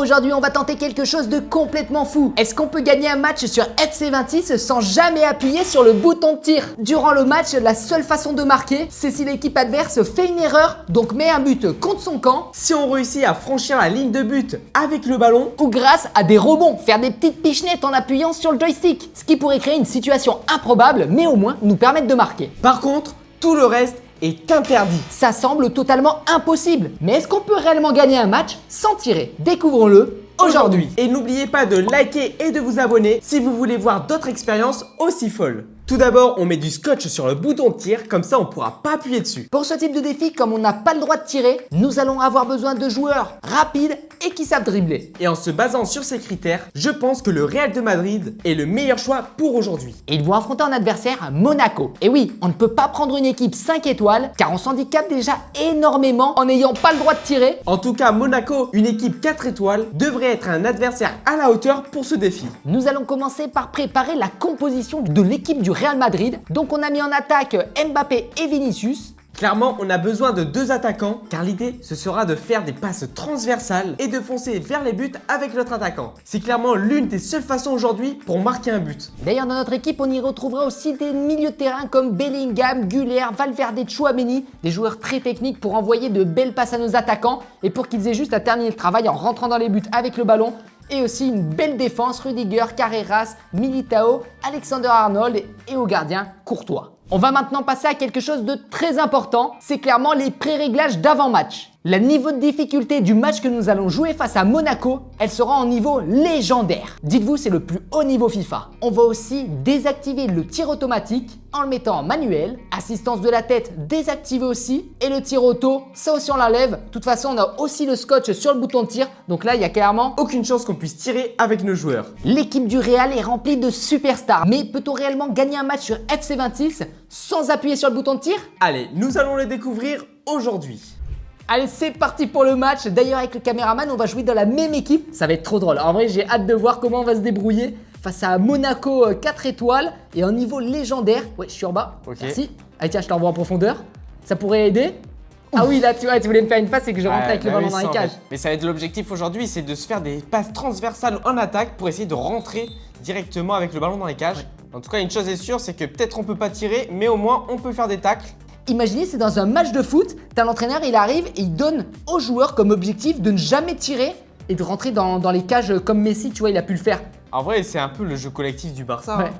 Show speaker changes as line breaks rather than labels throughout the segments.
Aujourd'hui, on va tenter quelque chose de complètement fou. Est-ce qu'on peut gagner un match sur FC26 sans jamais appuyer sur le bouton de tir? Durant le match, la seule façon de marquer, c'est si l'équipe adverse fait une erreur, donc met un but contre son camp,
Si on réussit à franchir la ligne de but avec le ballon,
ou grâce à des rebonds, faire des petites pichenettes en appuyant sur le joystick. Ce qui pourrait créer une situation improbable, mais au moins nous permettre de marquer.
par contre, tout le reste est interdit.
Ça semble totalement impossible, mais est-ce qu'on peut réellement gagner un match sans tirer? Découvrons-le aujourd'hui.
Et n'oubliez pas de liker et de vous abonner si vous voulez voir d'autres expériences aussi folles. Tout d'abord, on met du scotch sur le bouton de tir, comme ça on ne pourra pas appuyer dessus.
Pour ce type de défi, comme on n'a pas le droit de tirer, nous allons avoir besoin de joueurs rapides et qui savent dribbler.
Et en se basant sur ces critères, je pense que le Real de Madrid est le meilleur choix pour aujourd'hui.
Et ils vont affronter un adversaire Monaco. Et oui, on ne peut pas prendre une équipe 5 étoiles car on s'handicape déjà énormément en n'ayant pas le droit de tirer.
En tout cas, Monaco, une équipe 4 étoiles, devrait être un adversaire à la hauteur pour ce défi.
Nous allons commencer par préparer la composition de l'équipe du Real Madrid. Donc on a mis en attaque Mbappé et Vinicius.
Clairement, on a besoin de deux attaquants, car l'idée, ce sera de faire des passes transversales et de foncer vers les buts avec notre attaquant. C'est clairement l'une des seules façons aujourd'hui pour marquer un but.
D'ailleurs, dans notre équipe, on y retrouvera aussi des milieux de terrain comme Bellingham, Güler, Valverde, Tchouaméni, des joueurs très techniques pour envoyer de belles passes à nos attaquants et pour qu'ils aient juste à terminer le travail en rentrant dans les buts avec le ballon. Et aussi une belle défense, Rudiger, Carreras, Militao, Alexander-Arnold et au gardien, Courtois. On va maintenant passer à quelque chose de très important, c'est clairement les pré-réglages d'avant-match. Le niveau de difficulté du match que nous allons jouer face à Monaco, elle sera en niveau légendaire. Dites-vous, c'est le plus haut niveau FIFA. On va aussi désactiver le tir automatique en le mettant en manuel, assistance de la tête désactivée aussi, et le tir auto, ça aussi on l'enlève. De toute façon, on a aussi le scotch sur le bouton de tir, donc là, il y a clairement
Aucune chance qu'on puisse tirer avec nos joueurs.
L'équipe du Real est remplie de superstars, mais peut-on réellement gagner un match sur FC26 sans appuyer sur le bouton de tir?
Allez, nous allons le découvrir aujourd'hui.
Allez, c'est parti pour le match. D'ailleurs, avec le caméraman, on va jouer dans la même équipe. Ça va être trop drôle. En vrai, j'ai hâte de voir comment on va se débrouiller face à Monaco 4 étoiles et en niveau légendaire. Ouais, je suis en bas.
Ok.
Merci. Allez, tiens, je t'envoie en profondeur. Ça pourrait aider. Ah oui, là, tu vois, tu voulais me faire une passe et que je rentre avec le ballon dans les cages.
Mais ça va être l'objectif aujourd'hui, c'est de se faire des passes transversales en attaque pour essayer de rentrer directement avec le ballon dans les cages.
Ouais.
En tout cas, une chose est sûre, c'est que peut-être on peut pas tirer, mais au moins on peut faire des tacles.
Imaginez, c'est dans un match de foot, t'as l'entraîneur, il arrive et il donne aux joueurs comme objectif de ne jamais tirer et de rentrer dans les cages comme Messi, tu vois, il a pu le faire.
En vrai, c'est un peu le jeu collectif du Barça.
Ouais.
Hein.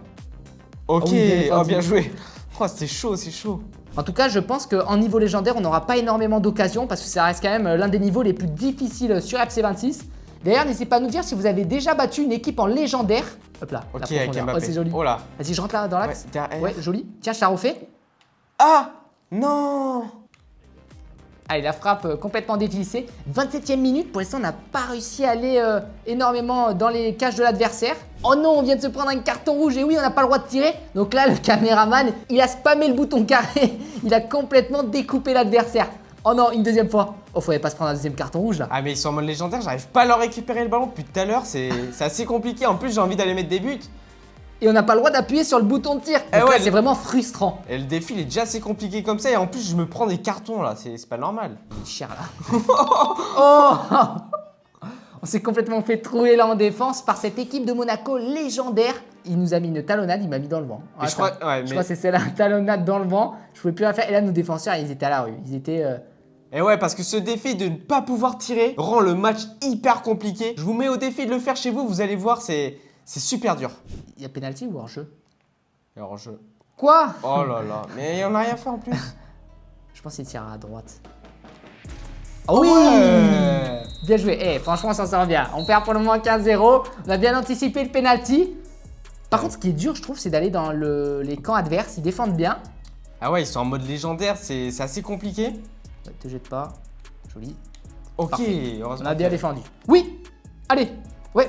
Ok,
Ah oui, bien
oh,
entendu.
bien joué. Oh, c'est chaud, c'est chaud.
En tout cas, je pense qu'en niveau légendaire, on n'aura pas énormément d'occasions parce que ça reste quand même l'un des niveaux les plus difficiles sur FC26. D'ailleurs, n'hésitez pas à nous dire si vous avez déjà battu une équipe en légendaire. Hop là,
Ok,
la
avec
profondeur.
Mbappé.
Oh, c'est joli.
Oh là.
Vas-y, je rentre là dans l'axe.
Ouais, derrière.
Ouais, joli. Tiens, je t'ai refait.
Ah non.
Allez, la frappe complètement dévissée. 27e minute, pour l'instant, on n'a pas réussi à aller énormément dans les cages de l'adversaire. Oh non, on vient de se prendre un carton rouge et oui, on n'a pas le droit de tirer. Donc là, le caméraman, il a spammé le bouton carré. Il a complètement découpé l'adversaire. Oh non, une deuxième fois. Oh, faudrait pas se prendre un deuxième carton rouge là.
Ah mais ils sont en mode légendaire, j'arrive pas à leur récupérer le ballon depuis tout à l'heure, c'est assez compliqué. En plus, j'ai envie d'aller mettre des buts.
Et on n'a pas le droit d'appuyer sur le bouton de tir. Donc
Eh ouais,
là, c'est vraiment frustrant.
Et le défi, il est déjà assez compliqué comme ça. Et en plus, je me prends des cartons là, c'est pas normal.
Il est cher là. Oh on s'est complètement fait trouer là en défense par cette équipe de Monaco légendaire. Il nous a mis une talonnade, il m'a mis dans le vent.
Mais je crois, ouais,
Je crois que c'est celle-là, talonnade dans le vent. Je pouvais plus la faire. Et là, nos défenseurs, ils étaient à la rue. Ils étaient.
Et ouais, parce que ce défi de ne pas pouvoir tirer rend le match hyper compliqué. Je vous mets au défi de le faire chez vous, vous allez voir, c'est super dur.
Il y a pénalty ou hors-jeu?
Et hors jeu.
Quoi?
Oh là là, mais on a rien fait en plus.
Je pense qu'il tirera à droite.
Oh
oui
ouais.
Bien joué. Eh, franchement, on s'en sort bien. On perd pour le moment 15-0. On a bien anticipé le penalty. Par contre, ce qui est dur, je trouve, c'est d'aller dans les camps adverses. Ils défendent bien.
Ah ouais, ils sont en mode légendaire, c'est assez compliqué.
Ouais, te jette pas. Joli.
Ok,
Parfait. On
heureusement.
a bien défendu. Oui. Allez. Ouais.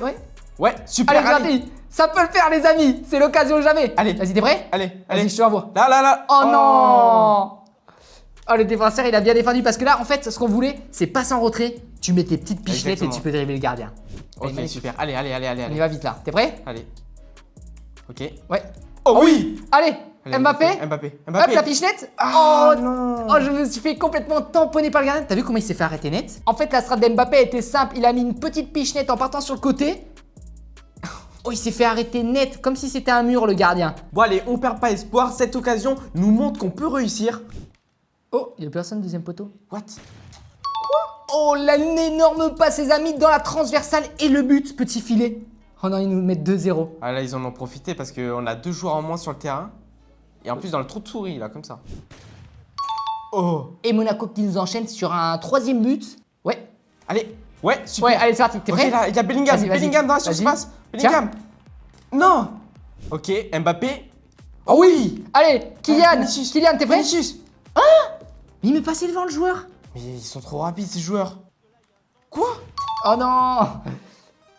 Ouais, super.
Allez, gentil. Ça peut le faire, les amis. C'est l'occasion jamais.
Allez.
Vas-y, t'es prêt?
Allez,
Vas-y,
allez.
je te l'envoie.
Là.
Oh non! Oh, le défenseur, il a bien défendu parce que là, en fait, ce qu'on voulait, c'est passer en retrait. Tu mets tes petites pichenettes
Exactement.
et tu peux dribbler le gardien.
Ok,
Allez,
super. Allez.
On y va vite là. T'es prêt?
Allez. Ok.
Ouais.
Oh oui.
Allez!
Allez,
Mbappé.
Mbappé.
Hop, la pichenette.
Ah,
Oh
non.
Oh, je me suis fait complètement tamponner par le gardien. T'as vu comment il s'est fait arrêter net? En fait, la strat d'Mbappé était simple. Il a mis une petite pichenette en partant sur le côté. Oh, il s'est fait arrêter net, comme si c'était un mur, le gardien.
Bon, allez, on perd pas espoir. Cette occasion nous montre qu'on peut réussir.
Oh, il y a personne, deuxième poteau.
What?
Oh, là, une énorme passe, ses amis, dans la transversale et le but, petit filet. Oh non, ils nous mettent 2-0.
Ah, là, ils en ont profité parce qu'on a 2 joueurs en moins sur le terrain. Et en plus, dans le trou de souris, là, comme ça. Oh.
Et Monaco qui nous enchaîne sur un troisième but. Ouais.
Allez. Ouais, super.
Ouais, allez, c'est parti. T'es
Ok,
prêt?
là, il y a Bellingham.
Vas-y, vas-y.
Bellingham dans la
Vas-y.
surface. Bellingham. Non. Ok, Mbappé.
Oh oui. Allez, Kylian.
Vinicius.
Kylian, t'es prêt?
Vinicius.
Il m'est passé devant le joueur.
Mais ils sont trop rapides, ces joueurs. Quoi?
Oh non.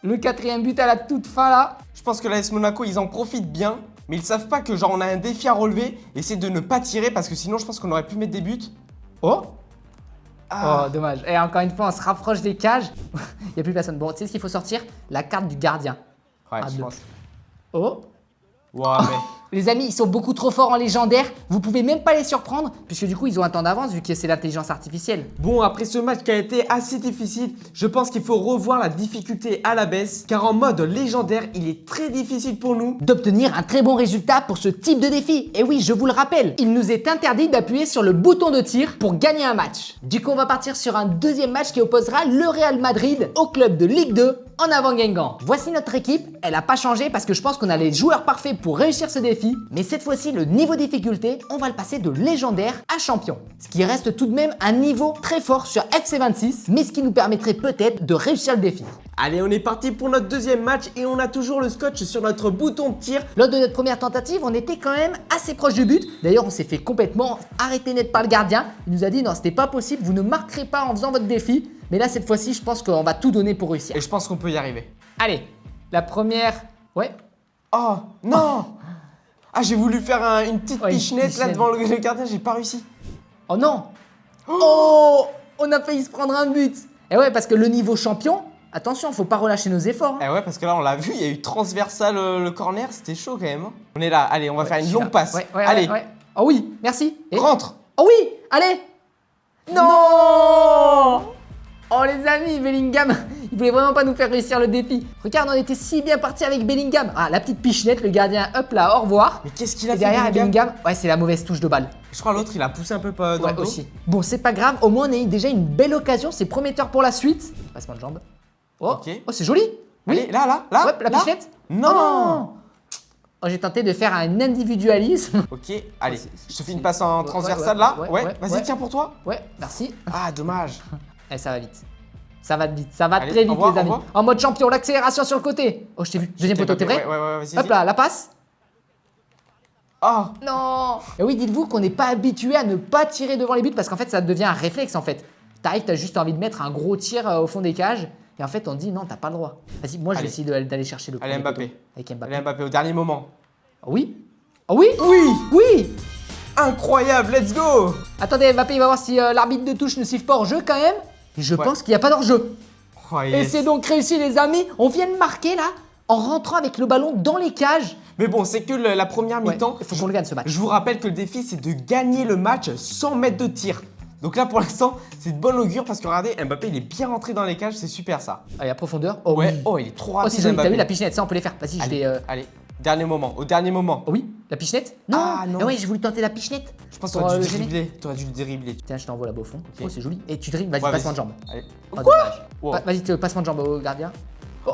Le quatrième but à la toute fin, là.
Je pense que l'AS Monaco, ils en profitent bien. Mais ils savent pas que, genre, on a un défi à relever. Et c'est de ne pas tirer parce que sinon, je pense qu'on aurait pu mettre des buts.
Oh.
Ah.
Oh, dommage. Et encore une fois, on se rapproche des cages. Il n'y a plus personne. Bon, tu sais ce qu'il faut sortir? La carte du gardien.
Ouais,
Ah,
je
bleu.
pense.
Oh.
Ouais, mais.
Les amis, ils sont beaucoup trop forts en légendaire. Vous pouvez même pas les surprendre, puisque du coup, ils ont un temps d'avance, vu que c'est l'intelligence artificielle.
Bon, après ce match qui a été assez difficile, je pense qu'il faut revoir la difficulté à la baisse. Car en mode légendaire, il est très difficile pour nous.
D'obtenir un très bon résultat pour ce type de défi. Et oui, je vous le rappelle, il nous est interdit d'appuyer sur le bouton de tir pour gagner un match. Du coup, on va partir sur un deuxième match qui opposera le Real Madrid au club de Ligue 2 en avant Guingamp. Voici notre équipe, elle n'a pas changé parce que je pense qu'on a les joueurs parfaits pour réussir ce défi. Mais cette fois-ci, le niveau difficulté, on va le passer de légendaire à champion. Ce qui reste tout de même un niveau très fort sur FC26, mais ce qui nous permettrait peut-être de réussir le défi.
Allez, on est parti pour notre deuxième match et on a toujours le scotch sur notre bouton de tir.
Lors de notre première tentative, on était quand même assez proche du but. D'ailleurs, on s'est fait complètement arrêter net par le gardien. Il nous a dit non, c'était pas possible, vous ne marquerez pas en faisant votre défi. Mais là, cette fois-ci, je pense qu'on va tout donner pour réussir.
Et je pense qu'on peut y arriver.
Allez, la première... Ouais.
Oh, non. Ah, j'ai voulu faire une petite
Ouais, une
pichenette là
pichenette.
devant le gardien, j'ai pas réussi.
Oh non. Oh, on a failli se prendre un but. Et ouais, parce que le niveau champion, attention, faut pas relâcher nos efforts. Hein.
Eh ouais, parce que là, on l'a vu, il y a eu transversal le corner, c'était chaud quand même. Hein. On est là, allez, on va faire une longue passe.
Ouais,
allez,
ouais. Oh oui, merci. Et...
rentre.
Oh oui, allez. Non. Oh les amis, Bellingham, il voulait vraiment pas nous faire réussir le défi. Regarde, on était si bien parti avec Bellingham. Ah, la petite pichenette, le gardien, hop là, au revoir.
Mais qu'est-ce qu'il a
Et
fait
derrière,
Bellingham
Bellingham, ouais, c'est la mauvaise touche de balle.
Je crois l'autre, il a poussé un peu dans
Ouais,
le dos.
aussi. Bon, c'est pas grave, au moins on a eu déjà une belle occasion, c'est prometteur pour la suite. Passement de jambe. Oh,
Ok.
oh c'est joli. Oui.
Allez, là,
Hop, la
là.
pichenette.
Non.
Oh non. Oh, j'ai tenté de faire un individualisme.
Ok, allez, je te fais une
c'est-
passe en
ouais,
transversale
ouais,
là.
ouais,
Ouais,
ouais,
vas-y,
ouais.
tiens pour toi.
Ouais, merci.
Ah, dommage.
Eh, ça va vite. Ça va vite, ça va
Allez,
très vite,
au revoir,
les amis.
au revoir.
En mode champion, l'accélération sur le côté. Oh, je t'ai vu. Deuxième poteau, t'es prêt?
Ouais, vas-y.
Hop là, la passe.
Oh,
Non. Et oui, dites-vous qu'on n'est pas habitué à ne pas tirer devant les buts parce qu'en fait, ça devient un réflexe en fait. T'arrives, t'as juste envie de mettre un gros tir au fond des cages. Et en fait, on te dit non, t'as pas le droit. Vas-y, moi, je vais
Allez.
essayer d'aller chercher le
Allez,
premier
Mbappé.
poteau avec Mbappé.
allez Mbappé au dernier moment.
Oh oui. Oh oui.
Oui,
Oui.
incroyable, let's go.
Attendez, Mbappé, il va voir si l'arbitre de touche ne siffle pas hors jeu quand même. Et je
Ouais.
pense qu'il n'y a pas d'hors-jeu.
Oh,
Et
yes.
c'est donc réussi, les amis. On vient de marquer là en rentrant avec le ballon dans les cages.
Mais bon, c'est que la première
Ouais,
mi-temps.
il faut qu'on le gagne ce match.
Je vous rappelle que le défi, c'est de gagner le match sans mettre de tir. Donc là, pour l'instant, c'est de bonne augure parce que regardez, Mbappé, il est bien rentré dans les cages, c'est super ça.
Allez, à profondeur. Oh
Ouais,
oui.
oh, il est trop
Oh,
rapide,
c'est joli. T'as
Mbappé.
vu la pichenette, ça on peut les faire. Vas-y, je
Allez,
vais.
allez, dernier moment, au dernier moment.
Oh oui, la pichenette. Non.
Ah, non.
Ah ouais, j'ai voulu tenter la pichenette.
Je pense que
Pour,
t'aurais dû
le
le
gêner.
dribbler. T'aurais dû le dribbler.
Tiens, je t'envoie là-bas au fond.
Ok.
Oh, c'est joli. Et tu dribbles, vas-y,
Ouais,
passement de
vas-y.
jambe.
Allez.
Oh, dommage.
Wow.
Vas-y, passement de jambe au gardien. Oh,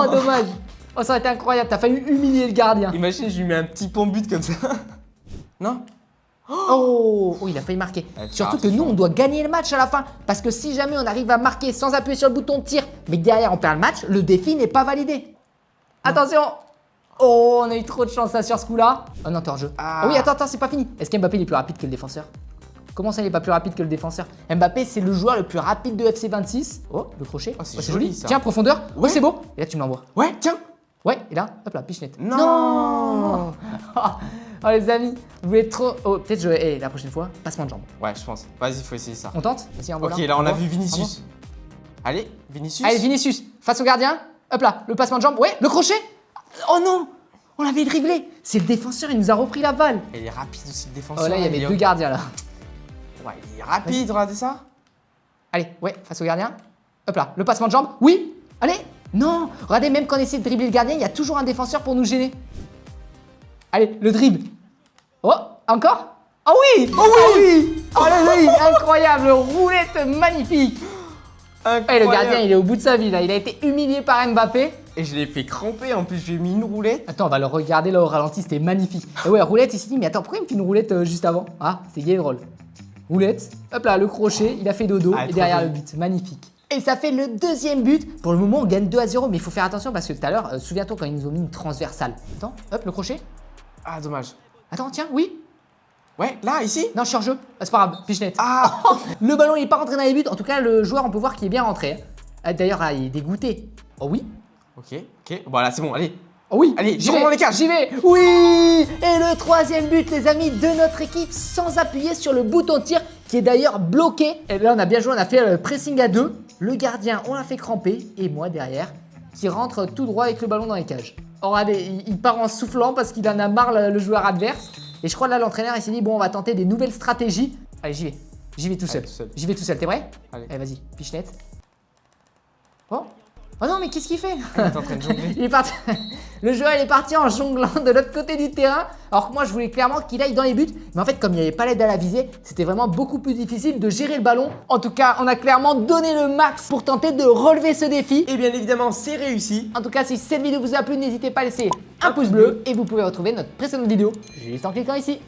non, dommage. Oh, ça aurait été incroyable. T'as failli humilier le gardien.
Imagine, je lui mets un petit pont but comme ça. Non?
Oh, il a failli marquer.
Ouais,
Surtout
faire
que nous,
attention.
on doit gagner le match à la fin. Parce que si jamais on arrive à marquer sans appuyer sur le bouton de tir, mais que derrière on perd le match, le défi n'est pas validé. Attention. Oh, on a eu trop de chance là sur ce coup-là. Oh non, t'es hors jeu.
Ah.
Oh oui, attends, c'est pas fini. Est-ce qu'Mbappé il est plus rapide que le défenseur? Comment ça, il est pas plus rapide que le défenseur? Mbappé, c'est le joueur le plus rapide de FC26. Oh, le crochet.
Oh, c'est joli, ça.
Tiens, profondeur.
Ouais.
Oh, c'est beau. Et là, tu me l'envoies.
Ouais, tiens.
Ouais, et là, hop là, pichenette.
Non.
Oh, les amis, vous voulez trop. Oh, peut-être je. Eh, la prochaine fois, passement de jambe.
Ouais, je pense. Vas-y, faut essayer ça.
On tente? Vas-y, envoie
Ok, là, on a vu Vinicius. Allez, Vinicius.
Allez, Vinicius, face au gardien. Hop là, le passement de jambe. Ouais, le crochet. Oh non. On l'avait dribblé. C'est le défenseur, il nous a repris la balle.
Et il est rapide aussi le défenseur.
Oh là, il y avait deux gardiens là.
Ouais, il est rapide, regardez ça.
Allez, ouais, face au gardien. Hop là, le passement de jambe. Oui. Allez. Non. Regardez, même quand on essaie de dribbler le gardien, il y a toujours un défenseur pour nous gêner. Allez, le dribble. Oh, encore. Oh oui. Oh oui. Oh le dribble, incroyable. Roulette magnifique. Et le gardien, il est au bout de sa vie là. Il a été humilié par Mbappé.
Et je l'ai fait cramper, en plus j'ai mis une roulette.
Attends, on va le regarder là au ralenti, c'était magnifique. Et ouais, roulette, il s'est dit, mais attends, pourquoi il me fait une roulette juste avant? Ah, c'est gay et drôle. Roulette, hop là, le crochet, il a fait dodo et derrière le but, magnifique. Et ça fait le deuxième but. Pour le moment, on gagne 2-0, mais il faut faire attention parce que tout à l'heure, souviens-toi quand ils nous ont mis une transversale. Attends, hop, le crochet.
Ah, dommage.
Attends, tiens, oui.
Ouais, là, ici.
Non, je suis en jeu. Ah, c'est pas grave, pichenette.
Ah.
Le ballon, il est pas rentré dans les buts. En tout cas, le joueur, on peut voir qu'il est bien rentré. D'ailleurs, il est dégoûté. Oh oui.
Ok, ok. Voilà, c'est bon, allez.
Oh oui,
allez, j'y vais dans les cages.
J'y vais. Oui. Et le troisième but, les amis, de notre équipe, sans appuyer sur le bouton de tir, qui est d'ailleurs bloqué. Et là, on a bien joué, on a fait le pressing à deux. Le gardien, on l'a fait cramper. Et moi, derrière, qui rentre tout droit avec le ballon dans les cages. Oh, regardez, il part en soufflant parce qu'il en a marre, le joueur adverse. Et je crois là, l'entraîneur, il s'est dit, bon, on va tenter des nouvelles stratégies. Allez, j'y vais. J'y vais tout seul. J'y vais tout seul. T'es prêt? Allez, vas-y, pichenette. Oh. Oh non, mais qu'est-ce qu'il fait?
Il est en train de jongler.
Il est parti. Le joueur, il est parti en jonglant de l'autre côté du terrain. Alors que moi, je voulais clairement qu'il aille dans les buts. Mais en fait, comme il n'y avait pas l'aide à la visée, c'était vraiment beaucoup plus difficile de gérer le ballon. En tout cas, on a clairement donné le max pour tenter de relever ce défi.
Et bien évidemment, c'est réussi.
En tout cas, si cette vidéo vous a plu, n'hésitez pas à laisser un pouce bleu. Et vous pouvez retrouver notre précédente vidéo juste en cliquant ici.